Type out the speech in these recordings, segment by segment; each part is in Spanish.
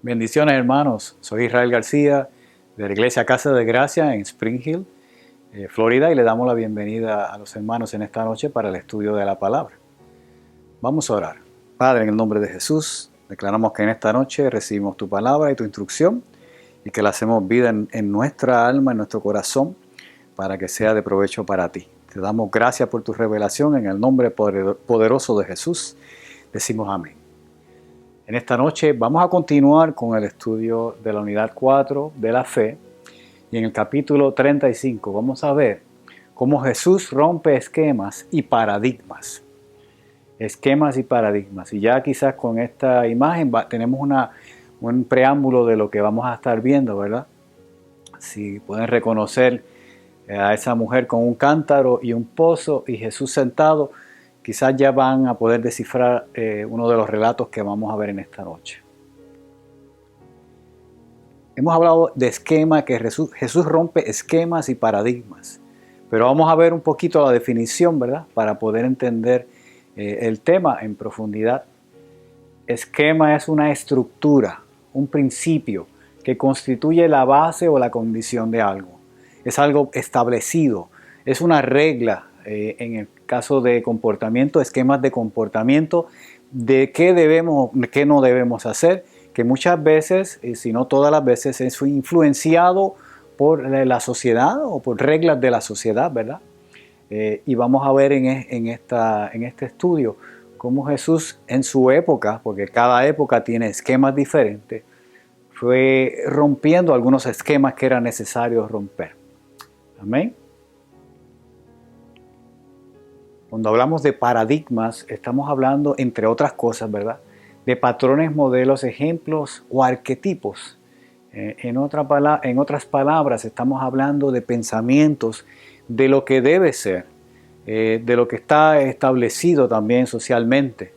Bendiciones, hermanos. Soy Israel García de la Iglesia Casa de Gracia en Spring Hill, Florida, y le damos la bienvenida a los hermanos en esta noche para el estudio de la palabra. Vamos a orar. Padre, en el nombre de Jesús, declaramos que en esta noche recibimos tu palabra y tu instrucción y que la hacemos vida en nuestra alma, en nuestro corazón, para que sea de provecho para ti. Te damos gracias por tu revelación en el nombre poderoso de Jesús. Decimos amén. En esta noche vamos a continuar con el estudio de la unidad 4 de la fe, y en el capítulo 35 vamos a ver cómo Jesús rompe esquemas y paradigmas. Esquemas y paradigmas. Y ya quizás con esta imagen tenemos un preámbulo de lo que vamos a estar viendo, ¿verdad? Si pueden reconocer a esa mujer con un cántaro y un pozo y Jesús sentado, quizás ya van a poder descifrar uno de los relatos que vamos a ver en esta noche. Hemos hablado de esquema, que Jesús rompe esquemas y paradigmas, pero vamos a ver un poquito la definición, ¿verdad? Para poder entender el tema en profundidad. Esquema es una estructura, un principio que constituye la base o la condición de algo. Es algo establecido, es una regla. En el caso de comportamiento, esquemas de comportamiento, de qué debemos, qué no debemos hacer, que muchas veces, si no todas las veces, es influenciado por la sociedad o por reglas de la sociedad, ¿verdad? Y vamos a ver en este estudio cómo Jesús en su época, porque cada época tiene esquemas diferentes, fue rompiendo algunos esquemas que era necesario romper. Amén. Cuando hablamos de paradigmas, estamos hablando, entre otras cosas, ¿verdad?, de patrones, modelos, ejemplos o arquetipos. En otras palabras, estamos hablando de pensamientos, de lo que debe ser, de lo que está establecido también socialmente.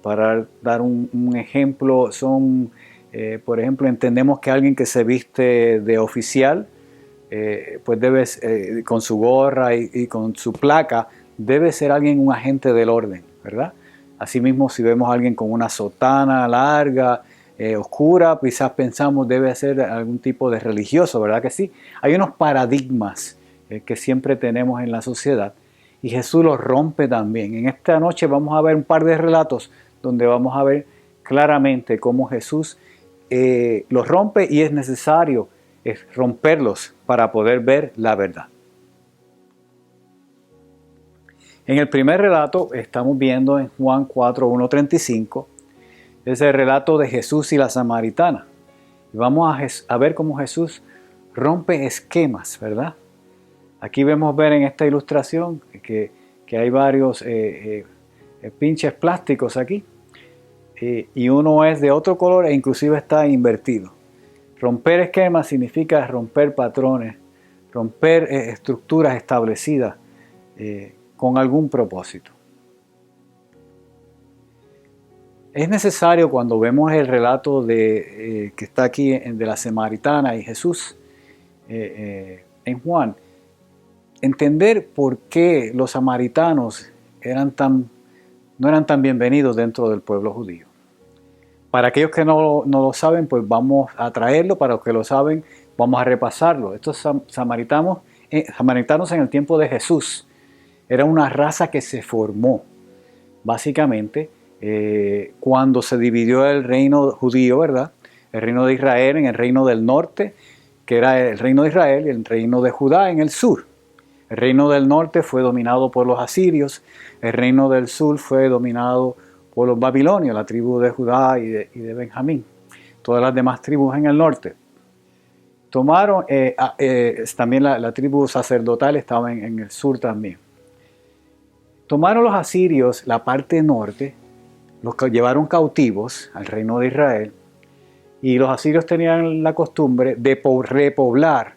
Para dar un ejemplo, por ejemplo, entendemos que alguien que se viste de oficial, pues debe, con su gorra y con su placa, debe ser un agente del orden, ¿verdad? Asimismo, si vemos a alguien con una sotana larga, oscura, quizás pensamos debe ser algún tipo de religioso, ¿verdad que sí? Hay unos paradigmas que siempre tenemos en la sociedad y Jesús los rompe también. En esta noche vamos a ver un par de relatos donde vamos a ver claramente cómo Jesús los rompe y es necesario romperlos para poder ver la verdad. En el primer relato estamos viendo en Juan 4:1-35, es el relato de Jesús y la samaritana. Y vamos a ver cómo Jesús rompe esquemas, ¿verdad? Aquí vemos ver en esta ilustración que hay varios pinches plásticos aquí, y uno es de otro color e inclusive está invertido. Romper esquemas significa romper patrones, romper estructuras establecidas con algún propósito. Es necesario, cuando vemos el relato que está aquí de la samaritana y Jesús en Juan, entender por qué los samaritanos no eran tan bienvenidos dentro del pueblo judío. Para aquellos que no lo saben, pues vamos a traerlo. Para los que lo saben, vamos a repasarlo. Estos samaritanos en el tiempo de Jesús era una raza que se formó, básicamente, cuando se dividió el reino judío, ¿verdad? El reino de Israel en el reino del norte, que era el reino de Israel, y el reino de Judá en el sur. El reino del norte fue dominado por los asirios, el reino del sur fue dominado por los babilonios, la tribu de Judá y de Benjamín, todas las demás tribus en el norte. Tomaron, también la tribu sacerdotal estaba en el sur también. Tomaron los asirios la parte norte, los llevaron cautivos al reino de Israel, y los asirios tenían la costumbre de repoblar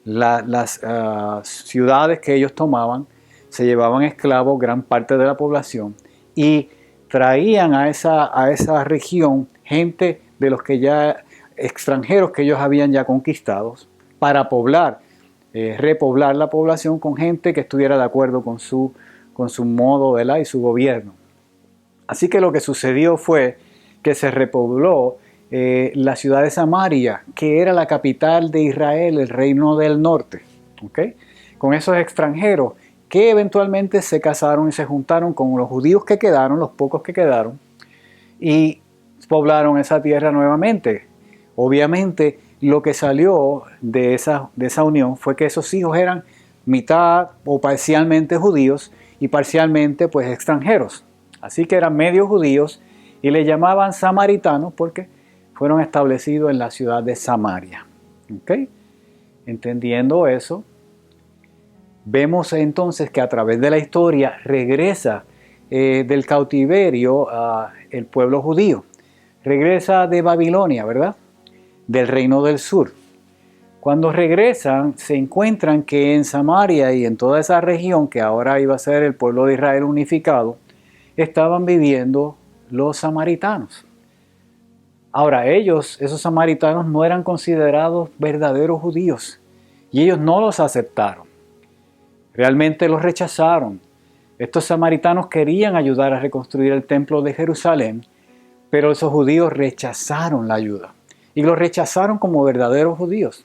las ciudades que ellos tomaban. Se llevaban esclavos gran parte de la población y traían a esa región gente de los que ya extranjeros que ellos habían ya conquistado para repoblar la población con gente que estuviera de acuerdo con su modo, ¿verdad?, y su gobierno. Así que lo que sucedió fue que se repobló la ciudad de Samaria, que era la capital de Israel, el reino del norte, ¿okay? Con esos extranjeros que eventualmente se casaron y se juntaron con los judíos que quedaron, los pocos que quedaron, y poblaron esa tierra nuevamente. Obviamente, lo que salió de esa unión fue que esos hijos eran mitad o parcialmente judíos y parcialmente pues extranjeros. Así que eran medio judíos y le llamaban samaritanos porque fueron establecidos en la ciudad de Samaria. ¿Okay? Entendiendo eso, vemos entonces que a través de la historia regresa del cautiverio el pueblo judío. Regresa de Babilonia, ¿verdad? Del reino del sur. Cuando regresan, se encuentran que en Samaria y en toda esa región, que ahora iba a ser el pueblo de Israel unificado, estaban viviendo los samaritanos. Ahora, esos samaritanos, no eran considerados verdaderos judíos y ellos no los aceptaron. Realmente los rechazaron. Estos samaritanos querían ayudar a reconstruir el templo de Jerusalén, pero esos judíos rechazaron la ayuda y los rechazaron como verdaderos judíos.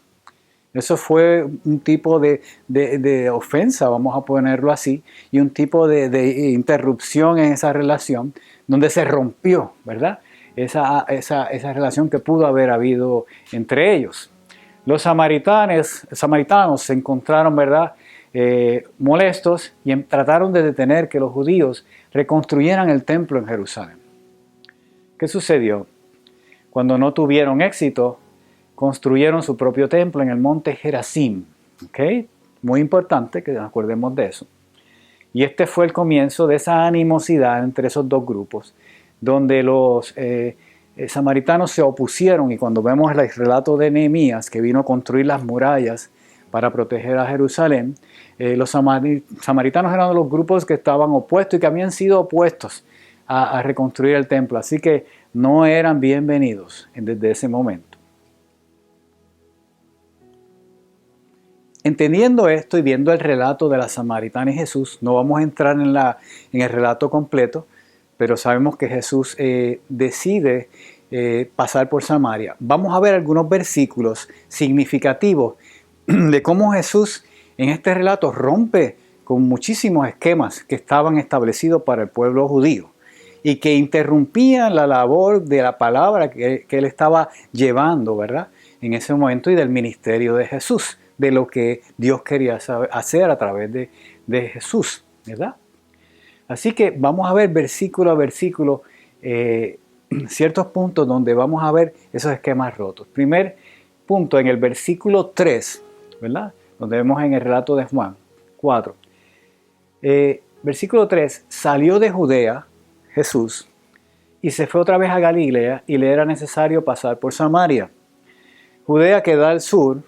Eso fue un tipo de ofensa, vamos a ponerlo así, y un tipo de interrupción en esa relación donde se rompió, ¿verdad? Esa relación que pudo haber habido entre ellos. Los samaritanos se encontraron, ¿verdad?, molestos y trataron de detener que los judíos reconstruyeran el templo en Jerusalén. ¿Qué sucedió? Cuando no tuvieron éxito, construyeron su propio templo en el monte Gerazim. ¿Okay? Muy importante que nos acordemos de eso. Y este fue el comienzo de esa animosidad entre esos dos grupos, donde los samaritanos se opusieron, y cuando vemos el relato de Nehemías, que vino a construir las murallas para proteger a Jerusalén, los samaritanos eran de los grupos que estaban opuestos y que habían sido opuestos a reconstruir el templo, así que no eran bienvenidos desde ese momento. Entendiendo esto y viendo el relato de la samaritana y Jesús, no vamos a entrar en el relato completo, pero sabemos que Jesús decide pasar por Samaria. Vamos a ver algunos versículos significativos de cómo Jesús en este relato rompe con muchísimos esquemas que estaban establecidos para el pueblo judío y que interrumpían la labor de la palabra que él estaba llevando, ¿verdad?, en ese momento, y del ministerio de Jesús, de lo que Dios quería hacer a través de Jesús, ¿verdad? Así que vamos a ver versículo a versículo ciertos puntos donde vamos a ver esos esquemas rotos. Primer punto, en el versículo 3, ¿verdad?, donde vemos en el relato de Juan 4. Versículo 3, salió de Judea Jesús y se fue otra vez a Galilea y le era necesario pasar por Samaria. Judea queda al sur,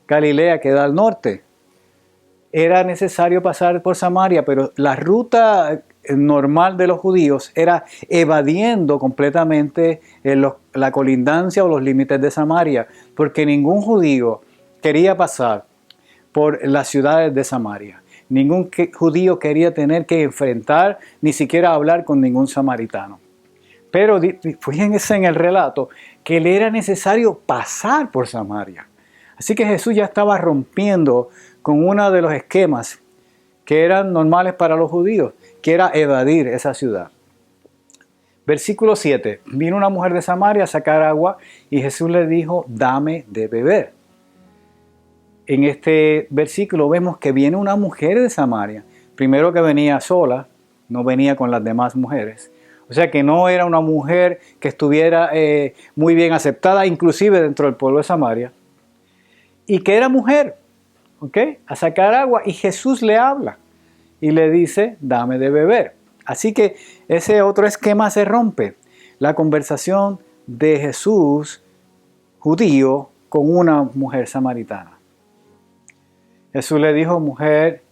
Galilea queda al norte. Era necesario pasar por Samaria, pero la ruta normal de los judíos era evadiendo completamente la colindancia o los límites de Samaria, porque ningún judío quería pasar por las ciudades de Samaria. Ningún judío quería tener que enfrentar, ni siquiera hablar con ningún samaritano. Pero fíjense en el relato que le era necesario pasar por Samaria. Así que Jesús ya estaba rompiendo con uno de los esquemas que eran normales para los judíos, que era evadir esa ciudad. Versículo 7. Vino una mujer de Samaria a sacar agua y Jesús le dijo, dame de beber. En este versículo vemos que viene una mujer de Samaria. Primero, que venía sola, no venía con las demás mujeres. O sea que no era una mujer que estuviera muy bien aceptada, inclusive dentro del pueblo de Samaria. Y que era mujer, ¿ok?, a sacar agua, y Jesús le habla y le dice, dame de beber. Así que ese otro esquema se rompe. La conversación de Jesús, judío, con una mujer samaritana. Jesús le dijo, mujer,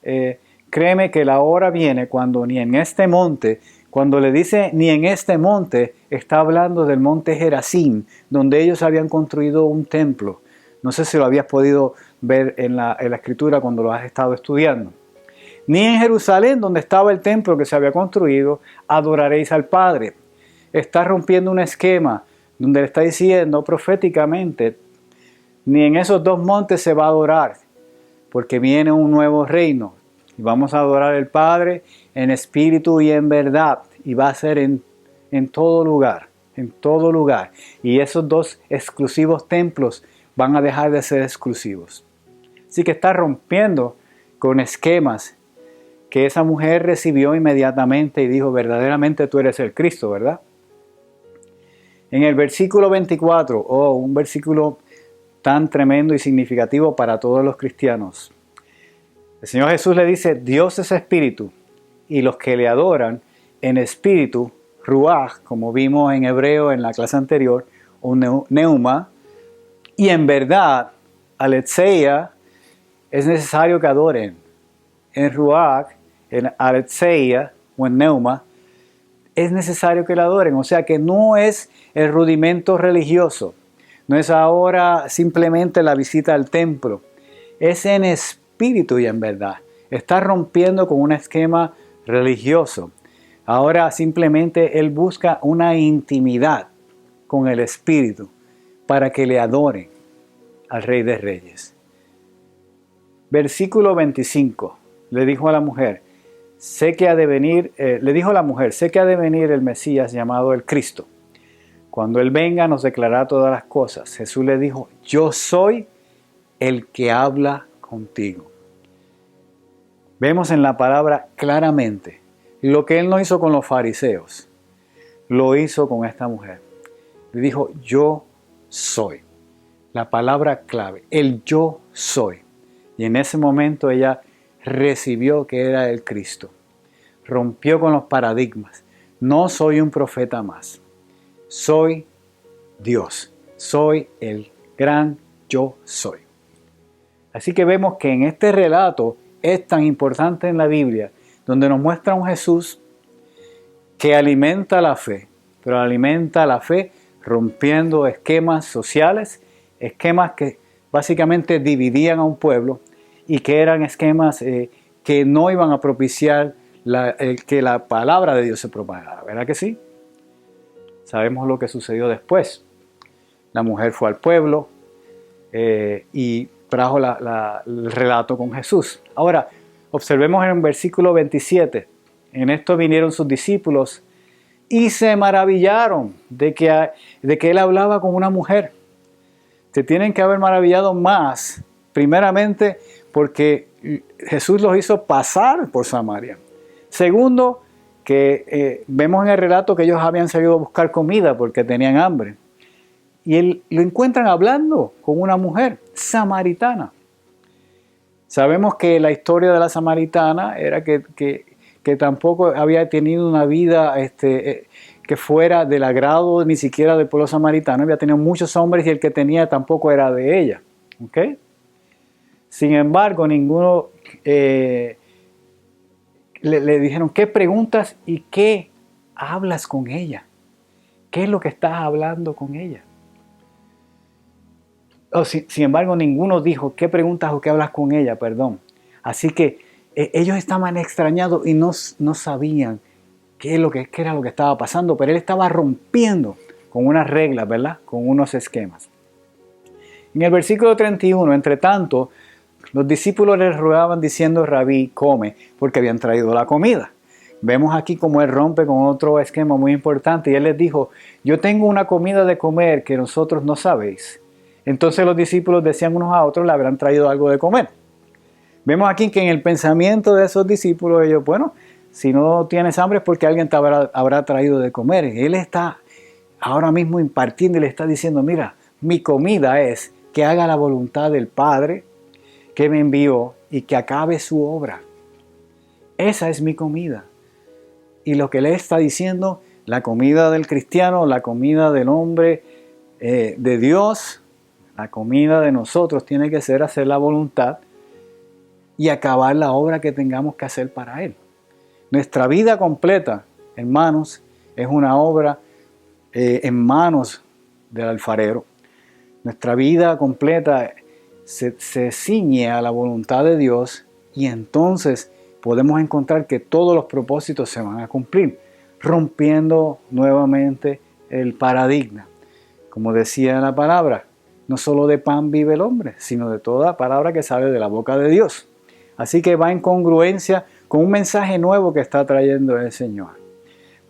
créeme que la hora viene cuando ni en este monte, cuando le dice ni en este monte, está hablando del monte Gerazim, donde ellos habían construido un templo. No sé si lo habías podido ver en la escritura cuando lo has estado estudiando. Ni en Jerusalén, donde estaba el templo que se había construido, adoraréis al Padre. Está rompiendo un esquema. donde le está diciendo proféticamente, ni en esos dos montes se va a adorar, porque viene un nuevo reino. Y vamos a adorar al Padre en espíritu y en verdad. Y va a ser en todo lugar, en todo lugar. Y esos dos exclusivos templos van a dejar de ser exclusivos. Así que está rompiendo con esquemas que esa mujer recibió inmediatamente y dijo, verdaderamente tú eres el Cristo, ¿verdad? En el versículo 24, un versículo tan tremendo y significativo para todos los cristianos. El Señor Jesús le dice, Dios es espíritu, y los que le adoran en espíritu, ruach, como vimos en hebreo en la clase anterior, o neuma, y en verdad, aletheia, es necesario que adoren. En ruach, en aletheia o en neuma, es necesario que la adoren. O sea que no es el rudimento religioso, no es ahora simplemente la visita al templo, es en espíritu y en verdad. Está rompiendo con un esquema religioso. Ahora simplemente él busca una intimidad con el Espíritu para que le adoren al Rey de Reyes. Versículo 25, le dijo a la mujer, sé que ha de venir el Mesías llamado el Cristo. Cuando Él venga nos declarará todas las cosas. Jesús le dijo, yo soy el que habla contigo. Vemos en la palabra claramente lo que Él no hizo con los fariseos, lo hizo con esta mujer. Le dijo, yo soy. La palabra clave, el yo soy. Y en ese momento ella recibió que era el Cristo. Rompió con los paradigmas. No soy un profeta más. Soy Dios. Soy el gran yo soy. Así que vemos que en este relato es tan importante en la Biblia, donde nos muestra un Jesús que alimenta la fe, pero alimenta la fe rompiendo esquemas sociales, esquemas que básicamente dividían a un pueblo y que eran esquemas que no iban a propiciar que la palabra de Dios se propagara. ¿Verdad que sí? Sabemos lo que sucedió después. La mujer fue al pueblo y trajo el relato con Jesús. Ahora, observemos en el versículo 27. En esto vinieron sus discípulos y se maravillaron de que él hablaba con una mujer. Se tienen que haber maravillado más, primeramente porque Jesús los hizo pasar por Samaria. Segundo, que vemos en el relato que ellos habían salido a buscar comida porque tenían hambre. Y él lo encuentran hablando con una mujer samaritana. Sabemos que la historia de la samaritana era que tampoco había tenido una vida que fuera del agrado ni siquiera del pueblo samaritano. Había tenido muchos hombres y el que tenía tampoco era de ella. ¿Okay? Sin embargo, ninguno le dijeron, ¿qué preguntas y qué hablas con ella? ¿Qué es lo que estás hablando con ella? Sin embargo, ninguno dijo, ¿qué preguntas o qué hablas con ella? Perdón. Así que ellos estaban extrañados y no sabían qué era lo que estaba pasando, pero él estaba rompiendo con unas reglas, ¿verdad? Con unos esquemas. En el versículo 31, entre tanto, los discípulos le rogaban diciendo, Rabí, come, porque habían traído la comida. Vemos aquí cómo él rompe con otro esquema muy importante y él les dijo, yo tengo una comida de comer que nosotros no sabéis. Entonces los discípulos decían unos a otros, le habrán traído algo de comer. Vemos aquí que en el pensamiento de esos discípulos, ellos, bueno, si no tienes hambre es porque alguien te habrá traído de comer. Él está ahora mismo impartiendo y le está diciendo, mira, mi comida es que haga la voluntad del Padre que me envió y que acabe su obra. Esa es mi comida. Y lo que le está diciendo, la comida del cristiano, la comida del hombre de Dios, la comida de nosotros tiene que ser hacer la voluntad y acabar la obra que tengamos que hacer para Él. Nuestra vida completa, hermanos, es una obra en manos del alfarero. Nuestra vida completa se ciñe a la voluntad de Dios y entonces podemos encontrar que todos los propósitos se van a cumplir, rompiendo nuevamente el paradigma. Como decía la palabra, no solo de pan vive el hombre, sino de toda palabra que sale de la boca de Dios. Así que va en congruencia con un mensaje nuevo que está trayendo el Señor.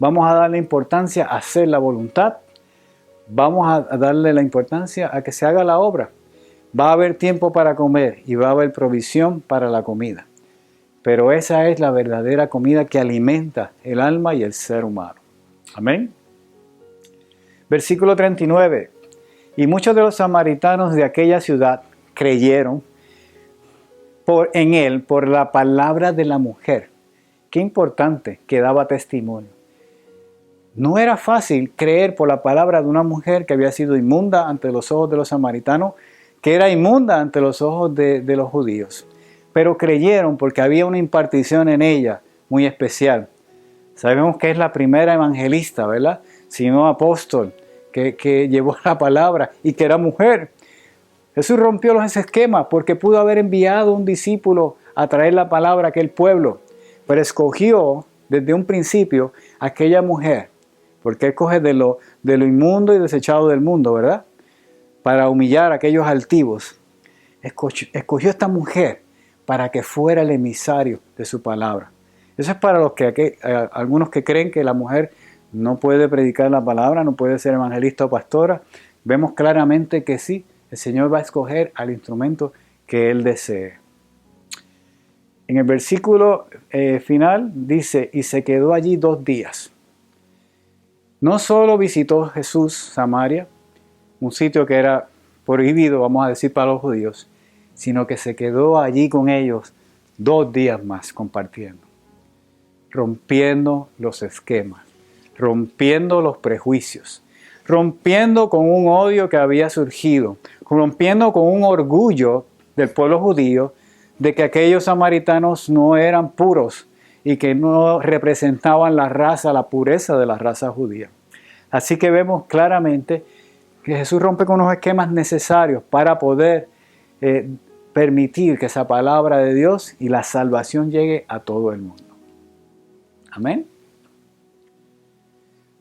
Vamos a darle importancia a hacer la voluntad. Vamos a darle la importancia a que se haga la obra. Va a haber tiempo para comer y va a haber provisión para la comida. Pero esa es la verdadera comida que alimenta el alma y el ser humano. Amén. Versículo 39. Y muchos de los samaritanos de aquella ciudad creyeron en él por la palabra de la mujer. Qué importante que daba testimonio. No era fácil creer por la palabra de una mujer que había sido inmunda ante los ojos de los samaritanos, que era inmunda ante los ojos de los judíos. Pero creyeron porque había una impartición en ella muy especial. Sabemos que es la primera evangelista, ¿verdad? Si no apóstol, que llevó la palabra y que era mujer. Jesús rompió los esquemas porque pudo haber enviado un discípulo a traer la palabra a aquel pueblo, pero escogió desde un principio a aquella mujer, porque Él coge de lo inmundo y desechado del mundo, ¿verdad? Para humillar a aquellos altivos. Escogió a esta mujer para que fuera el emisario de su palabra. Eso es para algunos que creen que la mujer no puede predicar la palabra, no puede ser evangelista o pastora. Vemos claramente que sí, el Señor va a escoger al instrumento que Él desee. En el versículo final dice, y se quedó allí 2 días. No solo visitó Jesús Samaria, un sitio que era prohibido, vamos a decir, para los judíos, sino que se quedó allí con ellos 2 días más compartiendo, rompiendo los esquemas, rompiendo los prejuicios, rompiendo con un odio que había surgido, rompiendo con un orgullo del pueblo judío de que aquellos samaritanos no eran puros y que no representaban la pureza de la raza judía. Así que vemos claramente que Jesús rompe con los esquemas necesarios para poder permitir que esa palabra de Dios y la salvación llegue a todo el mundo. Amén.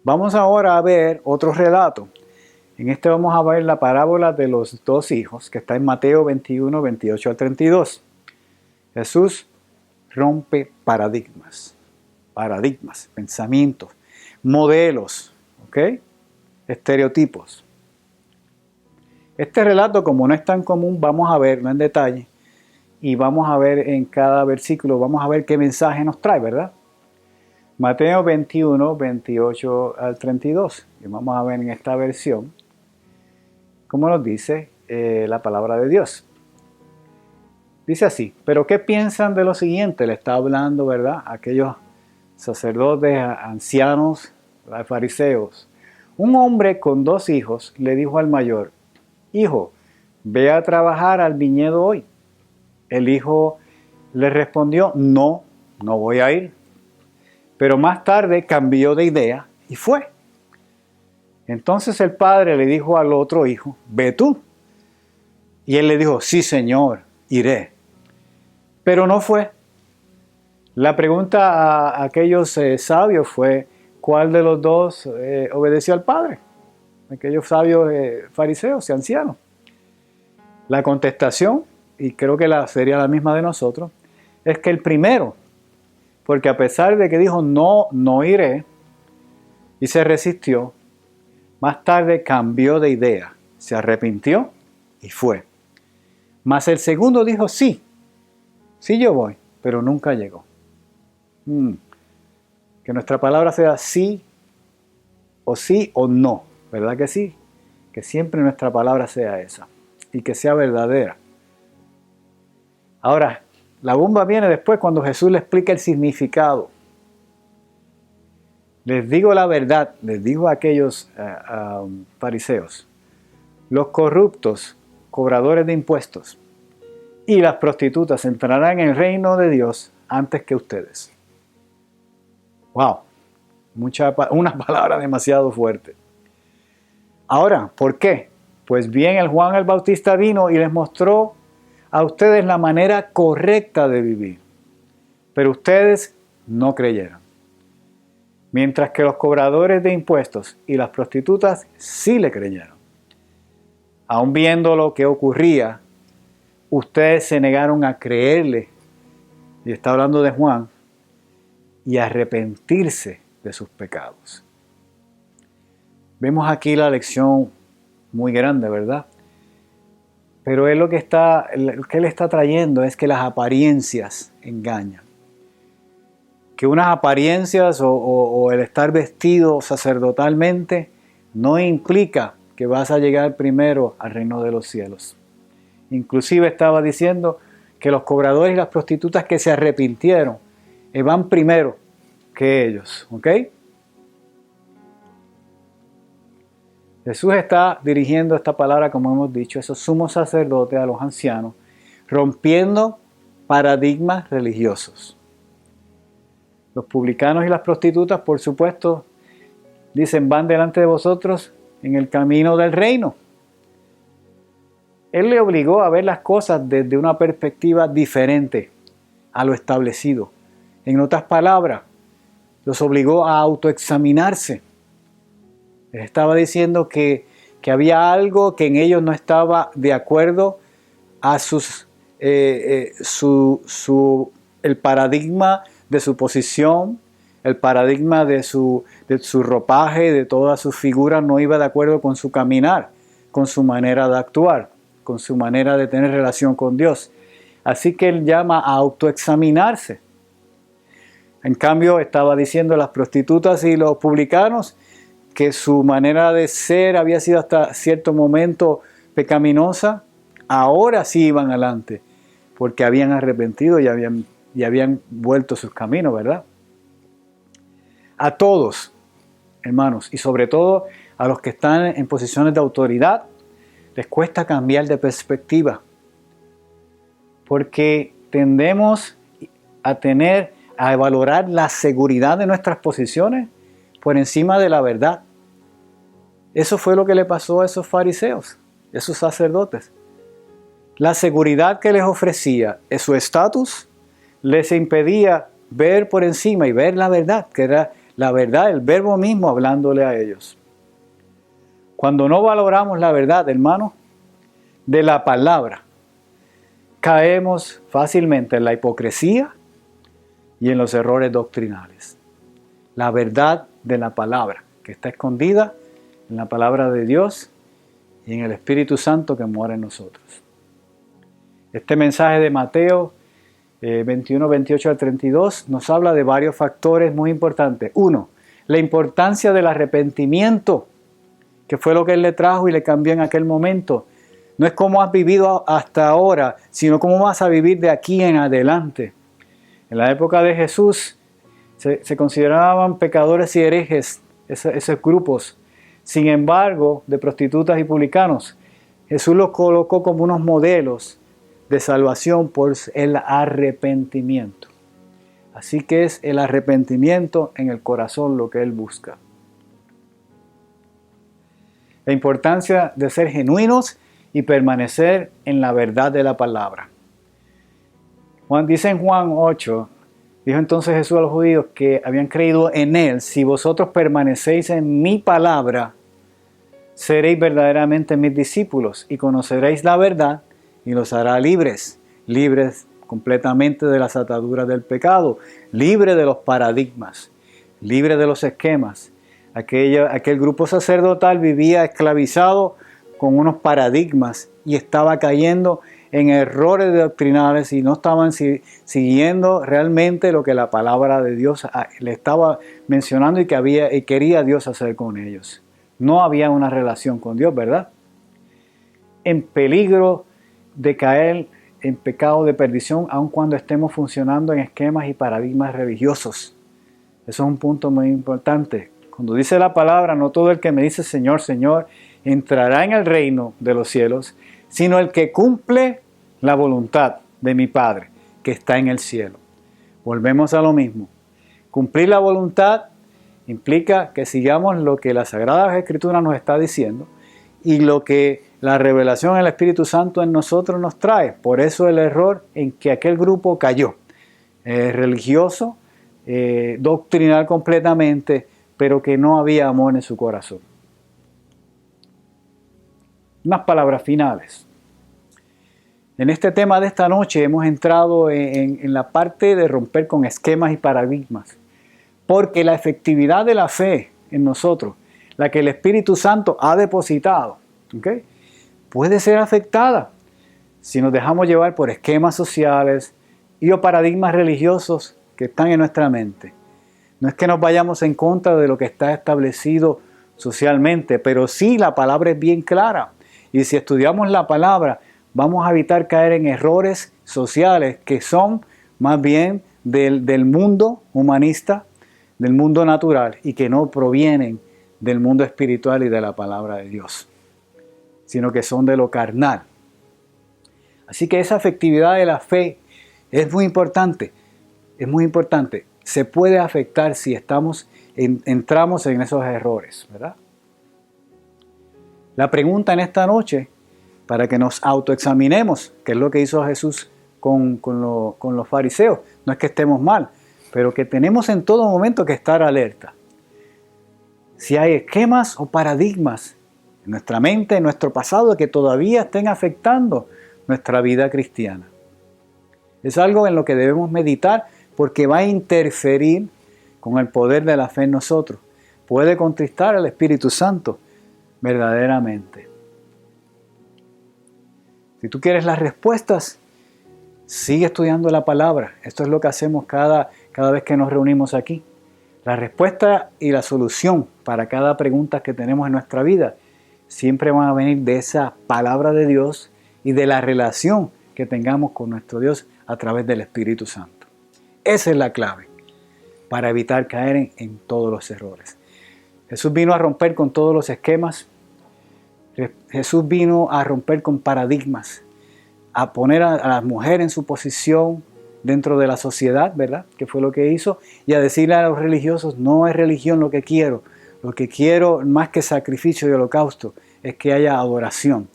Vamos ahora a ver otro relato. En este vamos a ver la parábola de los 2 hijos, que está en Mateo 21, 28 al 32. Jesús rompe paradigmas, pensamientos, modelos, ¿ok? Estereotipos. Este relato, como no es tan común, vamos a verlo en detalle y vamos a ver en cada versículo, vamos a ver qué mensaje nos trae, ¿verdad? Mateo 21, 28 al 32. Y vamos a ver en esta versión cómo nos dice la palabra de Dios. Dice así, pero ¿qué piensan de lo siguiente? Le está hablando, ¿verdad? Aquellos sacerdotes, ancianos, fariseos. Un hombre con 2 hijos le dijo al mayor, hijo, ve a trabajar al viñedo hoy. El hijo le respondió, no voy a ir. Pero más tarde cambió de idea y fue. Entonces el padre le dijo al otro hijo, ve tú. Y él le dijo, sí señor, iré. Pero no fue. La pregunta a aquellos sabios fue, ¿cuál de los 2 obedeció al padre? Aquellos sabios fariseos y ancianos. La contestación, y creo que sería la misma de nosotros, es que el primero, porque a pesar de que dijo no iré, y se resistió, más tarde cambió de idea, se arrepintió y fue. Mas el segundo dijo sí yo voy, pero nunca llegó. Que nuestra palabra sea sí o no, ¿verdad que sí? Que siempre nuestra palabra sea esa y que sea verdadera. Ahora, la bomba viene después cuando Jesús le explica el significado. Les digo la verdad, les dijo a aquellos fariseos, los corruptos, cobradores de impuestos y las prostitutas entrarán en el reino de Dios antes que ustedes. ¡Wow! Una palabra demasiado fuerte. Ahora, ¿por qué? Pues bien, el Juan el Bautista vino y les mostró a ustedes la manera correcta de vivir, pero ustedes no creyeron. Mientras que los cobradores de impuestos y las prostitutas sí le creyeron. aun viendo lo que ocurría, ustedes se negaron a creerle, y está hablando de Juan, y a arrepentirse de sus pecados. Vemos aquí la lección muy grande, ¿verdad? Pero él lo que él está trayendo es que las apariencias engañan. Que unas apariencias o el estar vestido sacerdotalmente no implica que vas a llegar primero al reino de los cielos. Inclusive estaba diciendo que los cobradores y las prostitutas que se arrepintieron van primero que ellos, ¿ok? Jesús está dirigiendo esta palabra, como hemos dicho, esos sumos sacerdotes, a los ancianos, rompiendo paradigmas religiosos. Los publicanos y las prostitutas, por supuesto, dicen, van delante de vosotros en el camino del reino. Él le obligó a ver las cosas desde una perspectiva diferente a lo establecido. En otras palabras, los obligó a autoexaminarse. Él estaba diciendo que había algo que en ellos no estaba de acuerdo a el paradigma de su posición, el paradigma de su ropaje, de todas sus figuras, no iba de acuerdo con su caminar, con su manera de actuar, con su manera de tener relación con Dios. Así que él llama a autoexaminarse. En cambio, estaba diciendo las prostitutas y los publicanos que su manera de ser había sido hasta cierto momento pecaminosa. Ahora sí iban adelante, porque habían arrepentido y habían vuelto sus caminos, ¿verdad? A todos, hermanos, y sobre todo a los que están en posiciones de autoridad, les cuesta cambiar de perspectiva, porque tendemos a valorar la seguridad de nuestras posiciones por encima de la verdad. Eso fue lo que le pasó a esos fariseos, esos sacerdotes. La seguridad que les ofrecía su estatus les impedía ver por encima y ver la verdad, que era la verdad, el verbo mismo hablándole a ellos. Cuando no valoramos la verdad, hermano, de la palabra, caemos fácilmente en la hipocresía y en los errores doctrinales. La verdad de la palabra, que está escondida en la palabra de Dios y en el Espíritu Santo que mora en nosotros. Este mensaje de Mateo 21, 28 al 32 nos habla de varios factores muy importantes. Uno, la importancia del arrepentimiento, que fue lo que Él le trajo y le cambió en aquel momento. No es cómo has vivido hasta ahora, sino cómo vas a vivir de aquí en adelante. En la época de Jesús se consideraban pecadores y herejes esos grupos. Sin embargo, de prostitutas y publicanos, Jesús los colocó como unos modelos de salvación por el arrepentimiento. Así que es el arrepentimiento en el corazón lo que Él busca. La importancia de ser genuinos y permanecer en la verdad de la palabra. Dice en Juan 8, dijo entonces Jesús a los judíos que habían creído en Él: si vosotros permanecéis en mi palabra, seréis verdaderamente mis discípulos y conoceréis la verdad y los hará libres completamente de las ataduras del pecado, libres de los paradigmas, libres de los esquemas. Aquel grupo sacerdotal vivía esclavizado con unos paradigmas y estaba cayendo en errores doctrinales y no estaban siguiendo realmente lo que la palabra de Dios le estaba mencionando y quería Dios hacer con ellos. No había una relación con Dios, ¿verdad? En peligro de caer en pecado de perdición, aun cuando estemos funcionando en esquemas y paradigmas religiosos. Eso es un punto muy importante. Cuando dice la palabra, no todo el que me dice Señor, Señor, entrará en el reino de los cielos, sino el que cumple la voluntad de mi Padre, que está en el cielo. Volvemos a lo mismo. Cumplir la voluntad implica que sigamos lo que la Sagrada Escritura nos está diciendo y lo que la revelación del Espíritu Santo en nosotros nos trae. Por eso el error en que aquel grupo cayó. Religioso, doctrinal completamente, pero que no había amor en su corazón. Unas palabras finales. En este tema de esta noche hemos entrado en la parte de romper con esquemas y paradigmas. Porque la efectividad de la fe en nosotros, la que el Espíritu Santo ha depositado, ¿okay?, puede ser afectada si nos dejamos llevar por esquemas sociales y o paradigmas religiosos que están en nuestra mente. No es que nos vayamos en contra de lo que está establecido socialmente, pero sí la palabra es bien clara. Y si estudiamos la palabra, vamos a evitar caer en errores sociales que son más bien del mundo humanista, del mundo natural, y que no provienen del mundo espiritual y de la palabra de Dios, sino que son de lo carnal. Así que esa efectividad de la fe es muy importante, es muy importante. Se puede afectar si entramos en esos errores, ¿verdad? La pregunta en esta noche, para que nos autoexaminemos, que es lo que hizo Jesús con los fariseos, no es que estemos mal, pero que tenemos en todo momento que estar alerta. Si hay esquemas o paradigmas en nuestra mente, en nuestro pasado, que todavía estén afectando nuestra vida cristiana. Es algo en lo que debemos meditar porque va a interferir con el poder de la fe en nosotros. Puede contristar al Espíritu Santo verdaderamente. Si tú quieres las respuestas, sigue estudiando la palabra. Esto es lo que hacemos cada vez que nos reunimos aquí. La respuesta y la solución para cada pregunta que tenemos en nuestra vida siempre van a venir de esa palabra de Dios y de la relación que tengamos con nuestro Dios a través del Espíritu Santo. Esa es la clave para evitar caer en todos los errores. Jesús vino a romper con todos los esquemas. Jesús vino a romper con paradigmas, a poner a la mujer en su posición dentro de la sociedad, ¿verdad? Que fue lo que hizo, y a decirle a los religiosos, no es religión lo que quiero más que sacrificio y holocausto, es que haya adoración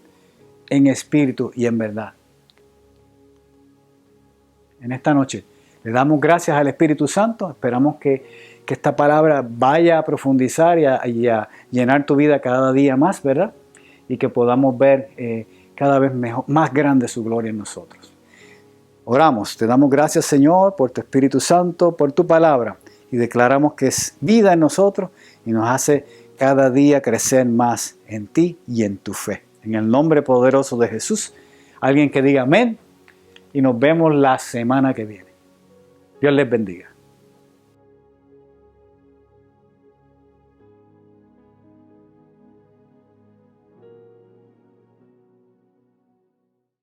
en espíritu y en verdad. En esta noche le damos gracias al Espíritu Santo, esperamos que esta palabra vaya a profundizar y a llenar tu vida cada día más, ¿verdad? Y que podamos ver cada vez más grande su gloria en nosotros. Oramos, te damos gracias, Señor, por tu Espíritu Santo, por tu palabra, y declaramos que es vida en nosotros y nos hace cada día crecer más en ti y en tu fe. En el nombre poderoso de Jesús, alguien que diga amén, y nos vemos la semana que viene. Dios les bendiga.